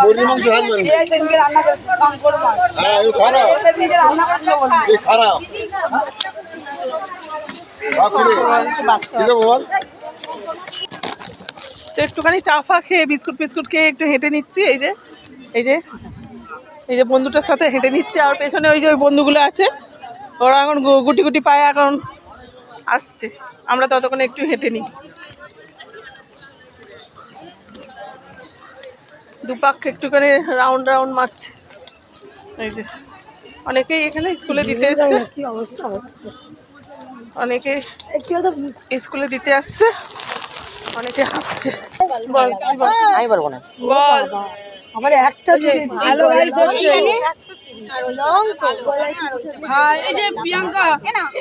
মুরগি মাংস হার মানে হ্যাঁ খারাপ তো একটুখানি চা ফা খেয়ে বিস্কুট ফিস্কুট খেয়ে একটু হেঁটে নিচ্ছি। এই যে বন্ধুটার সাথে হেঁটে নিচ্ছে, আর পেছনে ওই যে ওই বন্ধুগুলো আছে, ওরা এখন গুটি গুটি পায়ে এখন আসছে। আমরা ততক্ষণে একটু হেঁটে নিই। দুপাক একটুখানি রাউন্ড রাউন্ড মারছে। এই যে অনেকেই এখানে স্কুলে দিতে এসছে, কি অবস্থা হচ্ছে, অনেকে স্কুলে দিতে আসছে, অনেকে হাঁটছে। বল আমি পারবো না, বল আমার একটা হ্যালো গাইস হচ্ছে হ্যাঁ এই যে প্রিয়াঙ্কা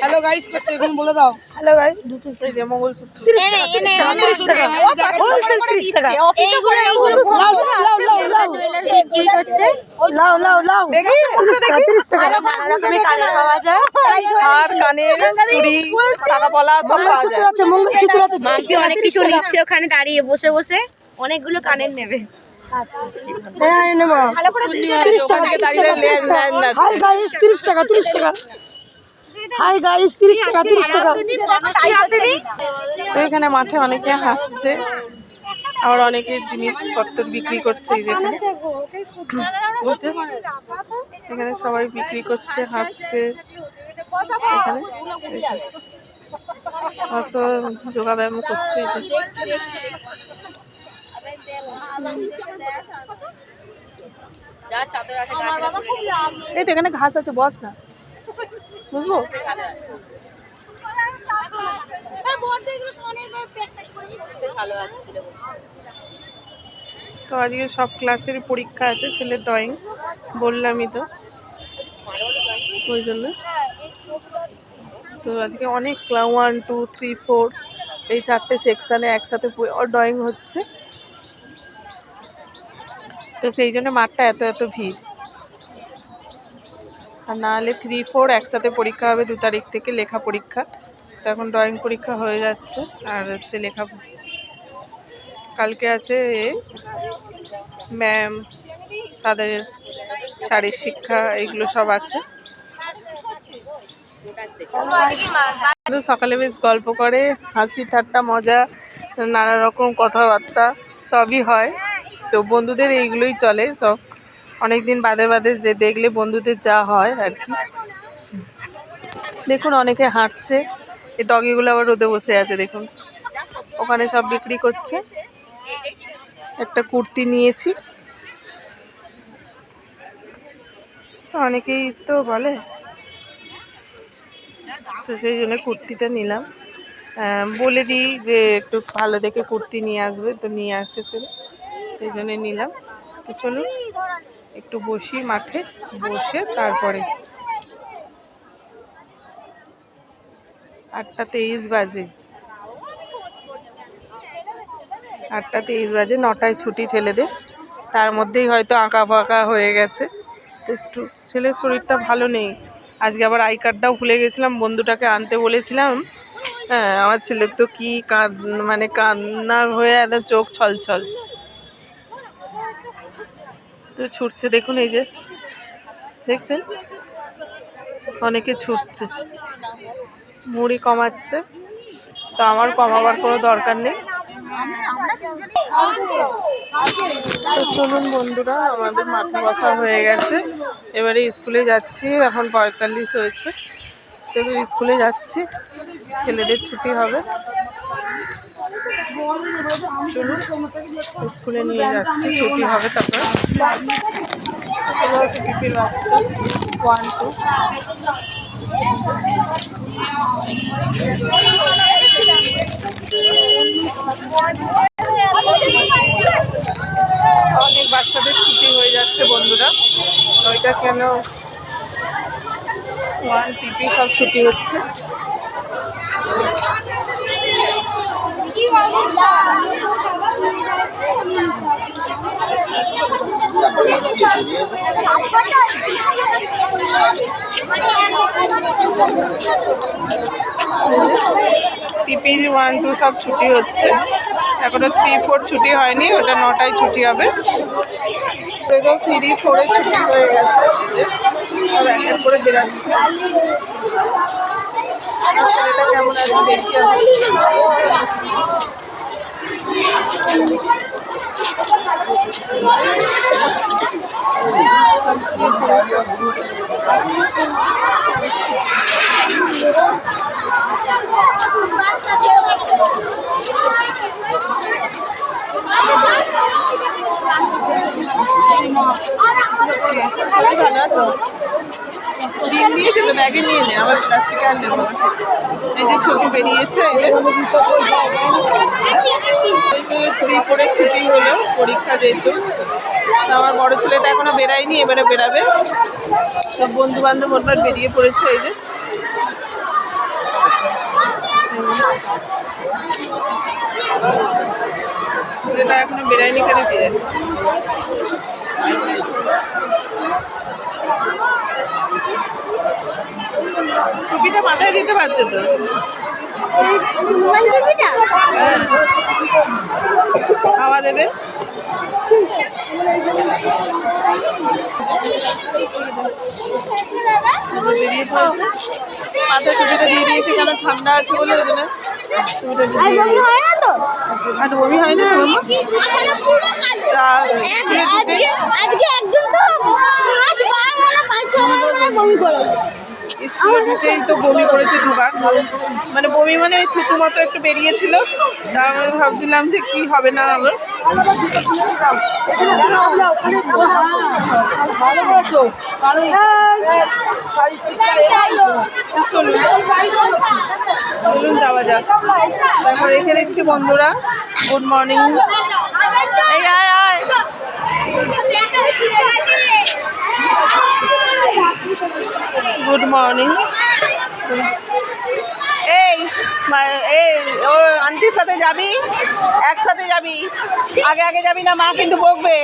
হ্যালো গাইস করছে, এখন বলে দাও হ্যালো গাইস। এই যে মঙ্গলসূত্র 30 টাকা হোলসেল 30 টাকা। লাও লাও লাও দেখি 30 টাকা পাওয়া যায়, আর কানের চুড়ি টাকা পলা সব পাওয়া যায়। আছে মঙ্গলসূত্র আছে, মাসি অনেক কিছু নিচ্ছে ওখানে দাঁড়িয়ে বসে বসে, অনেকগুলো কানের নেবে। হ্যাঁ নেব 30 টাকা। হাই গাইস 30 টাকা 30 টাকা। হাই গাইস 30 টাকা 30 টাকা। তো এখানে মাঠে অনেকে হাঁটছে, আবার অনেকে জিনিসপত্র বিক্রি করছে। এই যেখানে এখানে সবাই বিক্রি করছে, হাঁটছে। এখানে হয়তো যোগা ব্যায়াম করছে। এই তো এখানে ঘাস আছে, বস না, বুঝবো। তো আজকে সব ক্লাসের পরীক্ষা আছে, ছেলের ড্রয়িং বললামই তো, ওই জন্য। তো আজকে অনেক 1 2 3 4 এই 4টে সেকশানে একসাথে ড্রয়িং হচ্ছে। তো সেই জন্য মাঠটা এত ভিড়। আর নাহলে 3 4 একসাথে পরীক্ষা হবে 2 তারিখ থেকে, লেখা পরীক্ষা। তো এখন ড্রয়িং পরীক্ষা হয়ে যাচ্ছে, আর হচ্ছে লেখা কালকে আছে ম্যাম, তাদের শারীরিক শিক্ষা, এইগুলো সব আছে। সকালে বেশ গল্প করে, হাসি ঠাট্টা মজা, নানা রকম কথাবার্তা সবই হয়। তো বন্ধুদের এইগুলোই চলে সব, অনেক দিন বাদে যে দেখলে বন্ধুদের যা হয় আর কি। দেখুন অনেকে হাঁটছে, এই ডগিগুলো আবার রোদে বসে আছে দেখুন, ওখানে সব বিক্রি করছে। একটা কুর্তি নিয়েছি, তো অনেকেই তো বলে, তো সেই জন্য কুর্তিটা নিলাম। বলে দিই যে একটু ভালো দেখে কুর্তি নিয়ে আসবে, তো নিয়ে এসেছে, সেই জন্যে নিলাম। তো চলুন একটু বসি মাঠে, বসে তারপরে 8:23 বাজে, 8:23 বাজে, 9টায় ছুটি ছেলেদের। তার মধ্যেই হয়তো আঁকা ফাঁকা হয়ে গেছে। তো একটু ছেলের শরীরটা ভালো নেই, আজকে আবার আই কার্ডটাও ভুলে গেছিলাম, বন্ধুটাকে আনতে বলেছিলাম। হ্যাঁ আমার ছেলের তো কি মানে কান্না হয়ে একদম চোখ ছলছল। তো ছুটছে দেখুন, এই যে দেখছেন অনেকে ছুটছে, মুড়ি কমাচ্ছে। তো আমার কমাবার কোনো দরকার নেই। তো চলুন বন্ধুরা, আমাদের মাঠে বসা হয়ে গেছে, এবারে স্কুলে যাচ্ছি। এখন 45 হয়েছে, তো স্কুলে যাচ্ছি, ছেলেদের ছুটি হবে। চলুন স্কুলে নিয়ে যাচ্ছি, ছুটি হবে তারপর। টিপির বাচ্চা 1 2 অনেক বাচ্চাদের ছুটি হয়ে যাচ্ছে বন্ধুরা, ওইটা কেন 1 টিপি সব ছুটি হচ্ছে। পিপি 1 2 সব ছুটি হচ্ছে। এখনো 3-4 ছুটি হয়নি, ওটা 9টায় ছুটি হবে। 3-4 ছুটি হয়ে গেছে, সব এক এক করে বেরাচ্ছে। ছেলেটা কেমন আছে দেখি আমি। ভালো আছো? ডিম দিয়েছে তো, ব্যাগে নিয়ে নে, আবার প্লাস্টিকে আর নেবো না। এই যে ছুটি বেরিয়েছে, এই যে 3-4 ছুটি হলো, পরীক্ষা যেহেতু। আমার বড় ছেলেটা এখনো বেরায়নি, এবারে বেরাবে। সব বন্ধু বান্ধব ওনার বেরিয়ে পড়েছে, এই যে ছেলেটা এখনো বেরায়নি, কেন কে জানে। টুপিটা মাথায় দিতে পারতে তো। হাওয়া দেবে। বেরিয়ে পড়েছে, মাথায় টুপিটা দিয়ে দিয়েছে, কেন ঠান্ডা আছে বলে। ওই জন্য টুপিটা দিয়ে দিয়েছে। আর বমি হয় না তোমার? স্কুলে ঢুকেই তো বমি করেছে দুবার, মানে বমি মানে ওই থুতু মতো একটু বেরিয়েছিল। তার আমি ভাবছিলাম যে কি হবে না আমার। চলুন চলুন যাওয়া যাক। তারপর রেখে দিচ্ছি বন্ধুরা, গুড মর্নিং। এই আয় আয়, গুড মর্নিং। এই এই ও আন্টির সাথে যাবি, একসাথে যাবি, আগে আগে যাবি না, মা কিন্তু বকবে।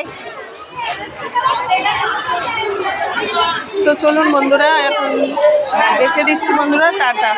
তো চলুন বন্ধুরা, এখন রেখে দিচ্ছি বন্ধুরা, টাটা।